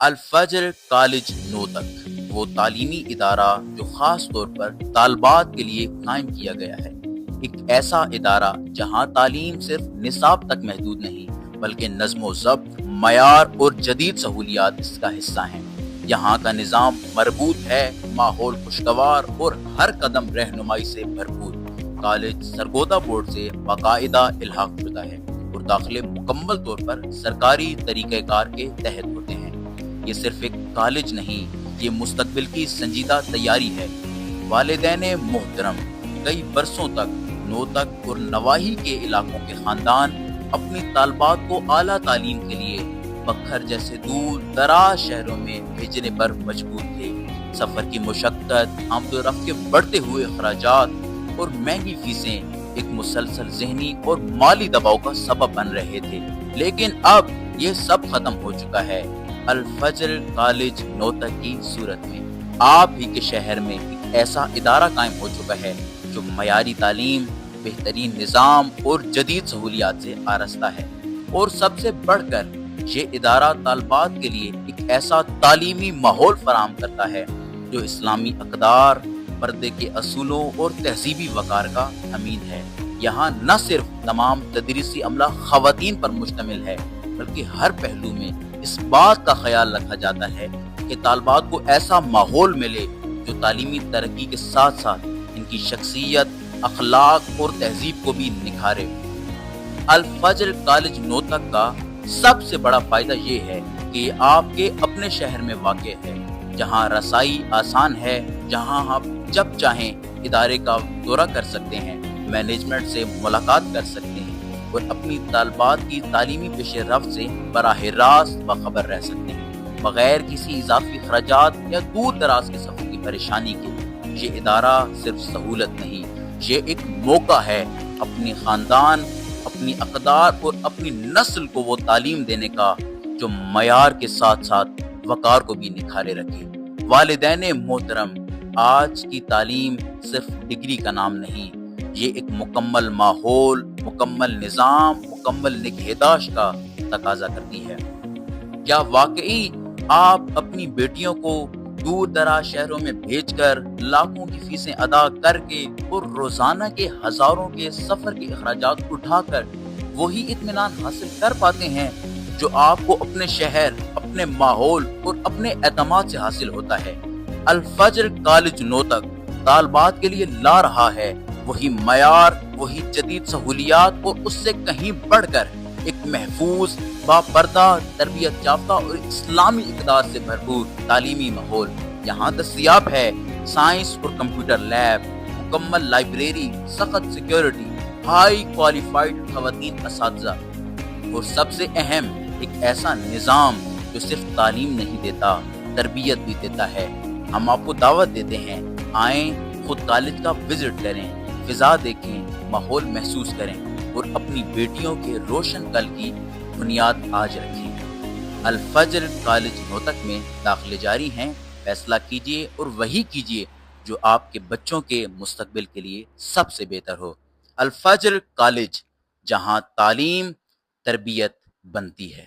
الفجر کالج نوتک وہ تعلیمی ادارہ جو خاص طور پر طالبات کے لیے قائم کیا گیا ہے۔ ایک ایسا ادارہ جہاں تعلیم صرف نصاب تک محدود نہیں بلکہ نظم و ضبط، معیار اور جدید سہولیات اس کا حصہ ہیں۔ یہاں کا نظام مربوط ہے، ماحول خوشگوار اور ہر قدم رہنمائی سے بھرپور۔ کالج سرگودا بورڈ سے باقاعدہ الحاق شدہ ہے اور داخلے مکمل طور پر سرکاری طریقہ کار کے تحت ہوتے ہیں۔ یہ صرف ایک کالج نہیں، یہ مستقبل کی سنجیدہ تیاری ہے۔ والدین محترم، کئی برسوں تک نوتک اور نواحی کے علاقوں کے خاندان اپنی طالبات کو اعلیٰ تعلیم کے لیے بکھر جیسے دور دراز شہروں میں بھیجنے پر مجبور تھے۔ سفر کی مشقت، آمد و رفت کے بڑھتے ہوئے اخراجات اور مہنگی فیسیں ایک مسلسل ذہنی اور مالی دباؤ کا سبب بن رہے تھے، لیکن اب یہ سب ختم ہو چکا ہے۔ الفجر کالج نوتک کی صورت میں آپ ہی کے شہر میں ایک ایسا ادارہ قائم ہو چکا ہے جو معیاری تعلیم، بہترین نظام اور جدید سہولیات سے آراستہ ہے، اور سب سے بڑھ کر یہ ادارہ طالبات کے لیے ایک ایسا تعلیمی ماحول فراہم کرتا ہے جو اسلامی اقدار، پردے کے اصولوں اور تہذیبی وقار کا امین ہے۔ یہاں نہ صرف تمام تدریسی عملہ خواتین پر مشتمل ہے بلکہ ہر پہلو میں اس بات کا خیال رکھا جاتا ہے کہ طالبات کو ایسا ماحول ملے جو تعلیمی ترقی کے ساتھ ساتھ ان کی شخصیت، اخلاق اور تہذیب کو بھی نکھارے۔ الفجر کالج نوتک کا سب سے بڑا فائدہ یہ ہے کہ یہ آپ کے اپنے شہر میں واقع ہے، جہاں رسائی آسان ہے، جہاں آپ جب چاہیں ادارے کا دورہ کر سکتے ہیں، مینجمنٹ سے ملاقات کر سکتے ہیں اور اپنی طالبات کی تعلیمی پیش رفت سے براہ راست باخبر رہ سکتے ہیں، بغیر کسی اضافی اخراجات یا دور دراز کے سفر کی پریشانی کے۔ یہ ادارہ صرف سہولت نہیں، یہ ایک موقع ہے اپنی خاندان، اپنی اقدار اور اپنی نسل کو وہ تعلیم دینے کا جو معیار کے ساتھ ساتھ وقار کو بھی نکھارے رکھے۔ والدین محترم، آج کی تعلیم صرف ڈگری کا نام نہیں، یہ ایک مکمل ماحول، مکمل نظام، مکمل نگہداشت کا تقاضا کرتی ہے۔ کیا واقعی آپ اپنی بیٹیوں کو دور دراز شہروں میں بھیج کر، لاکھوں کی فیسیں ادا کر کے اور روزانہ کے ہزاروں کے سفر کے اخراجات اٹھا کر وہی اطمینان حاصل کر پاتے ہیں جو آپ کو اپنے شہر، اپنے ماحول اور اپنے اعتماد سے حاصل ہوتا ہے؟ الفجر کالج نوتک طالبات کے لیے لا رہا ہے وہی معیار، وہی جدید سہولیات اور اس سے کہیں بڑھ کر ایک محفوظ، باپردہ، تربیت یافتہ اور اسلامی اقدار سے بھرپور تعلیمی ماحول۔ یہاں دستیاب ہے سائنس اور کمپیوٹر لیب، مکمل لائبریری، سخت سیکیورٹی، ہائی کوالیفائڈ خواتین اساتذہ اور سب سے اہم ایک ایسا نظام جو صرف تعلیم نہیں دیتا، تربیت بھی دیتا ہے۔ ہم آپ کو دعوت دیتے ہیں، آئیں، خود کالج کا وزٹ کریں، فضا دیکھیں، ماحول محسوس کریں اور اپنی بیٹیوں کے روشن کل کی بنیاد آج رکھیں۔ الفجر کالج نوتک میں داخلے جاری ہیں، فیصلہ کیجیے اور وہی کیجیے جو آپ کے بچوں کے مستقبل کے لیے سب سے بہتر ہو۔ الفجر کالج، جہاں تعلیم تربیت بنتی ہے۔